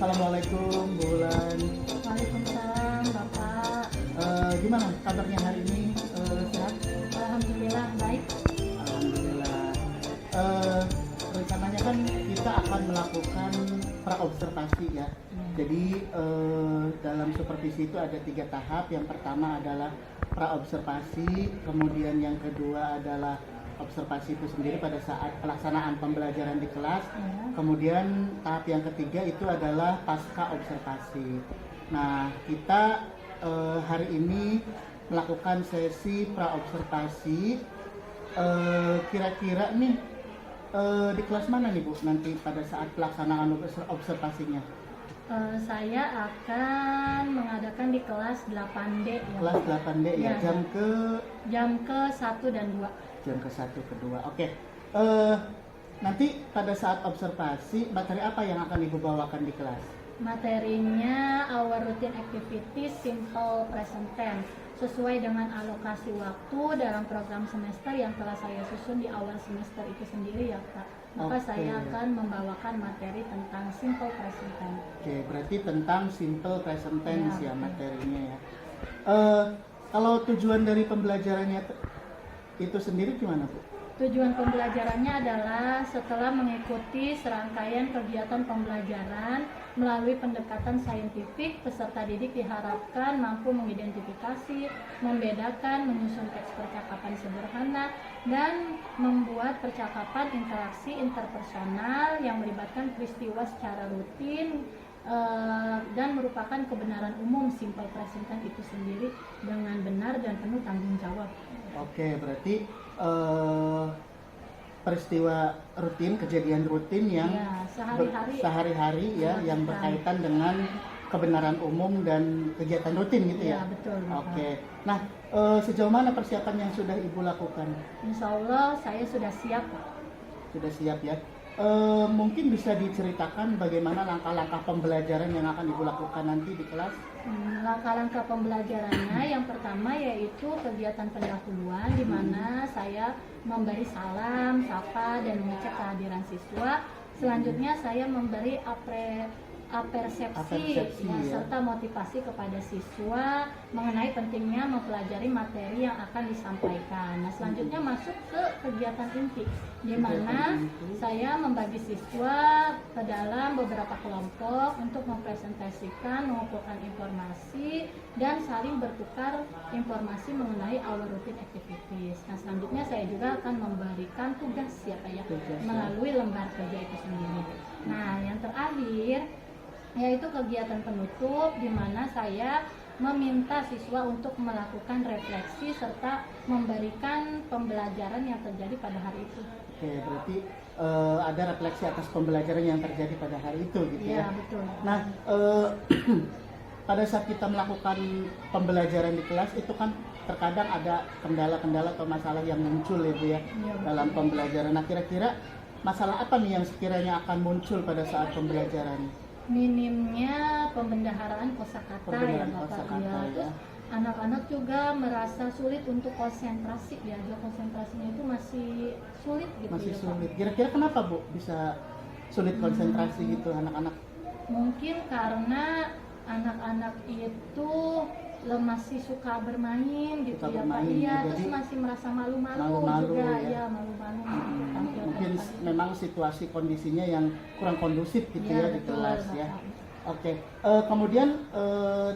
Assalamualaikum Bu Wulan. Waalaikumsalam Bapak. Gimana kabarnya hari ini? Sehat? Alhamdulillah baik. Alhamdulillah. Rencananya kan kita akan melakukan praobservasi ya. Jadi dalam supervisi itu ada 3 tahap. Yang pertama adalah praobservasi, kemudian yang kedua adalah observasi itu sendiri pada saat pelaksanaan pembelajaran di kelas. Kemudian tahap yang ketiga itu adalah pasca observasi. Nah, kita hari ini melakukan sesi praobservasi. Kira-kira nih di kelas mana nih Bu nanti pada saat pelaksanaan observasinya? Saya akan mengadakan di kelas 8D ya. Kelas 8D ya, Ya. Jam ke 1 dan 2. Jam ke-1 ke-2. Oke. Nanti pada saat observasi materi apa yang akan Ibu bawakan di kelas? Materinya our routine activities simple present tense sesuai dengan alokasi waktu dalam program semester yang telah saya susun di awal semester itu sendiri ya Pak. Maka Oke. saya akan membawakan materi tentang simple present tense. Oke, berarti tentang simple present tense ya Ya, betul. materinya ya. Kalau tujuan dari pembelajarannya itu sendiri gimana Bu? Tujuan pembelajarannya adalah setelah mengikuti serangkaian kegiatan pembelajaran melalui pendekatan saintifik, peserta didik diharapkan mampu mengidentifikasi, membedakan, menyusun teks percakapan sederhana, dan membuat percakapan interaksi interpersonal yang melibatkan peristiwa secara rutin dan merupakan kebenaran umum simple present tense itu sendiri dengan benar dan penuh tanggung jawab. Oke, berarti peristiwa rutin, kejadian rutin yang Ya, sehari-hari. sehari-hari ya, yang berkaitan dengan kebenaran umum dan kegiatan rutin gitu ya. Ya, betul. Oke. Nah, sejauh mana persiapan yang sudah Ibu lakukan? Insya Allah saya sudah siap, Pak. Sudah siap ya. Mungkin bisa diceritakan bagaimana langkah-langkah pembelajaran yang akan Ibu lakukan nanti di kelas? Langkah-langkah pembelajarannya yang pertama yaitu kegiatan pendahuluan di mana saya memberi salam, sapa, dan mengecek kehadiran siswa. Selanjutnya saya memberi apersepsi Ya. serta motivasi kepada siswa mengenai pentingnya mempelajari materi yang akan disampaikan. Nah, selanjutnya masuk ke kegiatan inti di mana saya membagi siswa ke dalam beberapa kelompok untuk mempresentasikan, mengumpulkan informasi dan saling bertukar informasi mengenai our routine activities. Nah, selanjutnya saya juga akan memberikan tugas ya Pak ya, Tugas, ya. melalui lembar kerja itu sendiri. Nah, yang terakhir yaitu kegiatan penutup di mana saya meminta siswa untuk melakukan refleksi serta memberikan pembelajaran yang terjadi pada hari itu. Oke, berarti ada refleksi atas pembelajaran yang terjadi pada hari itu gitu ya. Ya, betul. Nah, pada saat kita melakukan pembelajaran di kelas itu kan terkadang ada kendala-kendala atau masalah yang muncul ya Bu ya, Iya, betul. dalam pembelajaran. Nah, kira-kira masalah apa nih yang sekiranya akan muncul pada saat pembelajaran? Minimnya pembendaharaan kosakata ya Pembendaharaan Bapak. kosakata, Ya, ya. terus anak-anak juga merasa sulit untuk konsentrasi ya. Dia konsentrasinya itu masih sulit gitu Masih ya Pak. sulit. Kira-kira kenapa Bu bisa sulit konsentrasi gitu anak-anak? Mungkin karena anak-anak itu masih suka bermain gitu Suka ya bermain, Pak. Iya, ya. terus Jadi masih merasa malu-malu malu-malu, juga ya. ya, malu-malu tampil ke Mungkin depan. memang situasi kondisinya yang kurang kondusif gitu Iya, ya di betul, kelas Bapak. ya. Oke, kemudian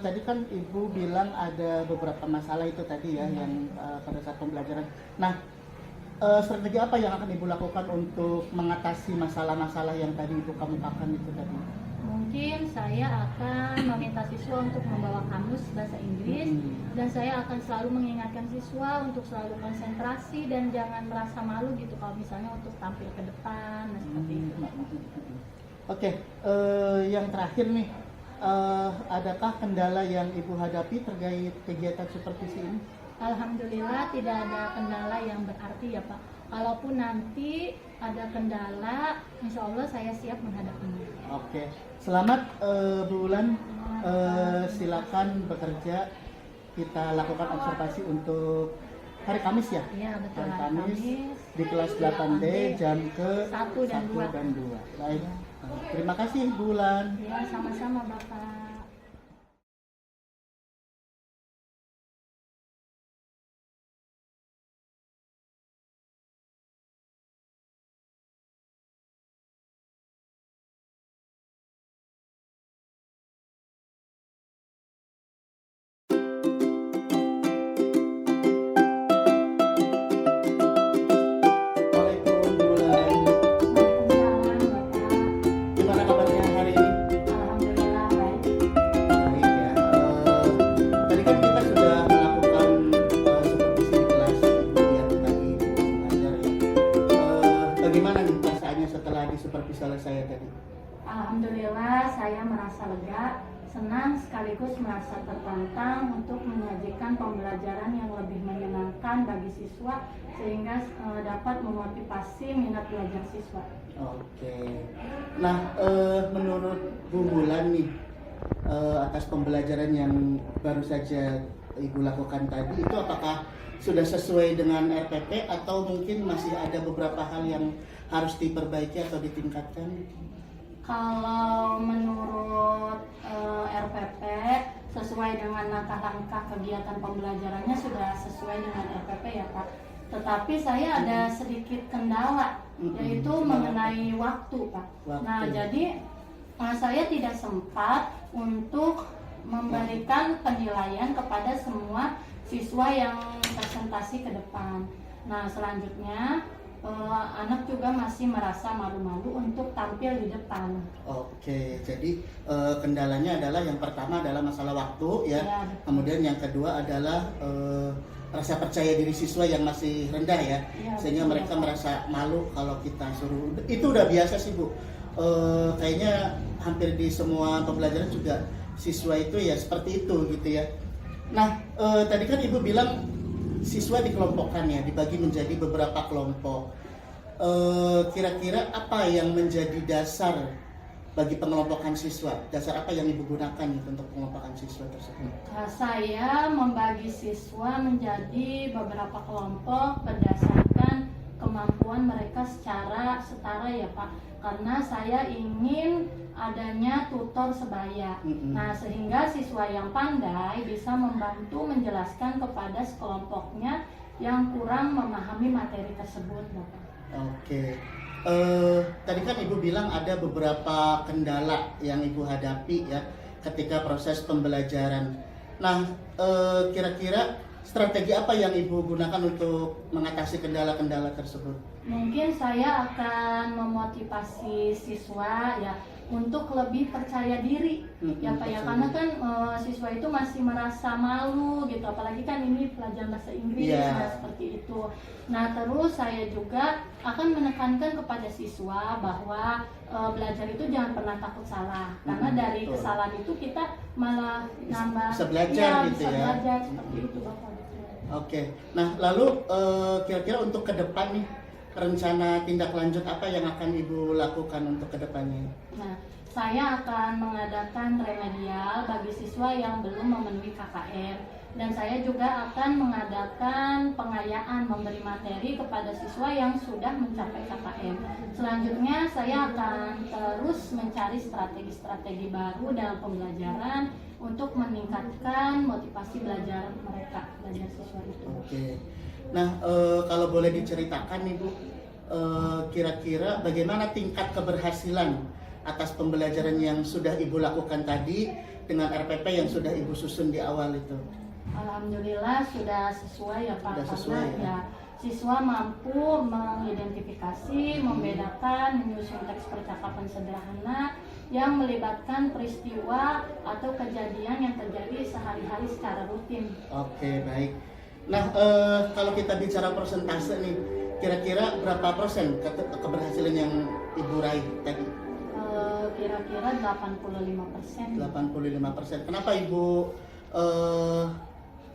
tadi kan Ibu bilang ada beberapa masalah itu tadi ya yang pada saat pembelajaran. Nah, strategi apa yang akan Ibu lakukan untuk mengatasi masalah-masalah yang tadi Ibu kemukakan itu tadi? Mungkin saya akan meminta siswa untuk membawa kamus bahasa Inggris dan saya akan selalu mengingatkan siswa untuk selalu konsentrasi dan jangan merasa malu gitu kalau misalnya untuk tampil ke depan, nah seperti itu Pak. Oke, yang terakhir nih, adakah kendala yang Ibu hadapi terkait kegiatan supervisi ini? Alhamdulillah tidak ada kendala yang berarti ya Pak. Kalaupun nanti ada kendala, insya Allah saya siap menghadapinya. Oke, selamat Bu Wulan. Silakan bekerja. Kita lakukan observasi untuk hari Kamis ya? Iya betul, Hari hari Kamis Kamis di kelas 8D jam ke 1 dan 2. dan 2. Baik. Terima kasih Bu Wulan. Ya, sama-sama Bapak. Assalamualaikum Bu Wulan. Waalaikumsalam Bapak. Gimana kabarnya hari ini? Alhamdulillah baik. Baik ya. Tadi kan kita sudah melakukan supervisi di kelas Ibu yang tadi mengajar ya. Bagaimana nih perasaannya setelah disupervisi oleh saya tadi? Alhamdulillah saya merasa lega, senang sekaligus merasa tertantang untuk menyajikan pembelajaran yang lebih menyenangkan bagi siswa sehingga dapat memotivasi minat belajar siswa. Oke. Nah, menurut Bu Wulan nih, atas pembelajaran yang baru saja Ibu lakukan tadi, itu apakah sudah sesuai dengan RPP atau mungkin masih ada beberapa hal yang harus diperbaiki atau ditingkatkan? Kalau menurut RPP sesuai dengan langkah-langkah kegiatan pembelajarannya sudah sesuai dengan RPP ya Pak. Tetapi saya ada sedikit kendala yaitu mengenai waktu Pak. Nah jadi saya tidak sempat untuk memberikan penilaian kepada semua siswa yang presentasi ke depan. Nah selanjutnya anak juga masih merasa malu-malu untuk tampil di depan. Oke, jadi kendalanya adalah yang pertama adalah masalah waktu ya, Ya, betul. kemudian yang kedua adalah rasa percaya diri siswa yang masih rendah ya, Ya, sehingga betul, mereka Bapak. merasa malu kalau kita suruh. Itu udah biasa sih Bu. Kayaknya hampir di semua pembelajaran juga siswa itu ya seperti itu gitu ya. Nah, tadi kan Ibu bilang siswa dikelompokkan ya, dibagi menjadi beberapa kelompok. Kira-kira apa yang menjadi dasar bagi pengelompokan siswa? Dasar apa yang Ibu gunakan gitu untuk pengelompokan siswa tersebut? Saya membagi siswa menjadi beberapa kelompok berdasarkan kemampuan mereka secara setara ya Pak. Karena saya ingin adanya tutor sebaya. Nah, sehingga siswa yang pandai bisa membantu menjelaskan kepada sekelompoknya yang kurang memahami materi tersebut, Bapak. Oke. Tadi kan Ibu bilang ada beberapa kendala yang Ibu hadapi ya ketika proses pembelajaran. Nah, kira-kira strategi apa yang Ibu gunakan untuk mengatasi kendala-kendala tersebut? Mungkin saya akan memotivasi siswa ya untuk lebih percaya diri ya Pak ya, karena kan siswa itu masih merasa malu gitu, apalagi kan ini pelajaran bahasa Inggris Yeah. nah, seperti itu. Nah terus saya juga akan menekankan kepada siswa bahwa belajar itu jangan pernah takut salah, karena dari betul. kesalahan itu kita malah nambah Bisa belajar gitu bisa ya. belajar seperti itu Bapak. Oke. Nah, lalu kira-kira untuk ke depan nih rencana tindak lanjut apa yang akan Ibu lakukan untuk ke depannya? Nah, saya akan mengadakan remedial bagi siswa yang belum memenuhi KKM, dan saya juga akan mengadakan pengayaan memberi materi kepada siswa yang sudah mencapai KKM. Selanjutnya saya akan terus mencari strategi-strategi baru dalam pembelajaran untuk meningkatkan motivasi belajar mereka, belajar siswa itu. Oke. Nah, kalau boleh diceritakan nih Bu, kira-kira bagaimana tingkat keberhasilan atas pembelajaran yang sudah Ibu lakukan tadi dengan RPP yang sudah Ibu susun di awal itu? Alhamdulillah sudah sesuai ya Pak, Sudah sesuai, karena ya. ya siswa mampu mengidentifikasi, membedakan, menyusun teks percakapan sederhana yang melibatkan peristiwa atau kejadian yang terjadi sehari-hari secara rutin. Oke, baik. Nah, kalau kita bicara persentase nih, kira-kira berapa persen keberhasilan yang Ibu raih tadi? Kira-kira 85%. 85%. Kenapa Ibu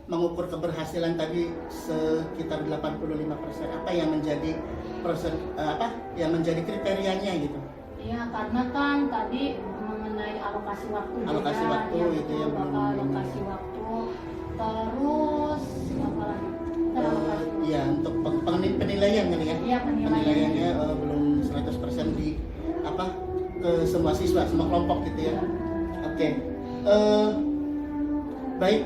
mengukur keberhasilan tadi sekitar 85%? Apa yang menjadi yang menjadi kriterianya gitu? Iya, karena kan tadi mengenai alokasi waktu Alokasi juga, waktu ya, itu betul, yang belum Bapak, ini. alokasi waktu. Terus apa lagi? Alokasi waktu. Ya, untuk penilaian kali ya? Iya, penilaian. Penilaiannya belum 100% ke semua siswa, semua kelompok gitu ya. Oke. Baik,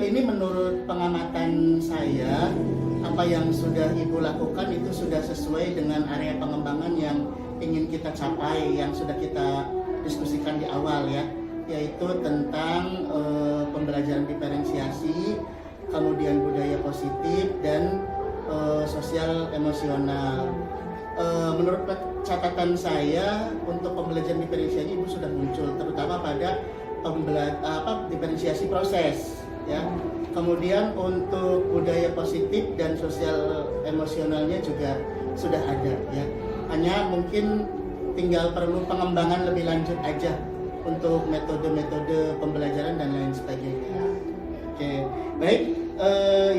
ini menurut pengamatan saya, apa yang sudah Ibu lakukan itu sudah sesuai dengan area pengembangan yang ingin kita capai, yang sudah kita diskusikan di awal ya, yaitu tentang pembelajaran diferensiasi, kemudian budaya positif, dan sosial emosional. Menurut catatan saya, untuk pembelajaran diferensiasi Ibu sudah muncul, terutama pada diferensiasi proses ya. Kemudian untuk budaya positif dan sosial emosionalnya juga sudah ada ya. Hanya mungkin tinggal perlu pengembangan lebih lanjut aja untuk metode-metode pembelajaran dan lain sebagainya. Oke, baik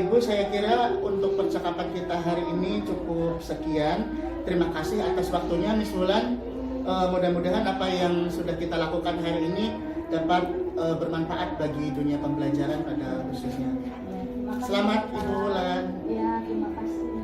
Ibu, saya kira untuk percakapan kita hari ini cukup sekian. Terima kasih atas waktunya Miss Wulan. Mudah-mudahan apa yang sudah kita lakukan hari ini dapat bermanfaat bagi dunia pembelajaran pada khususnya. Ya, terima kasih, Selamat Pak. Ibu Wulan. Ya, terima kasih.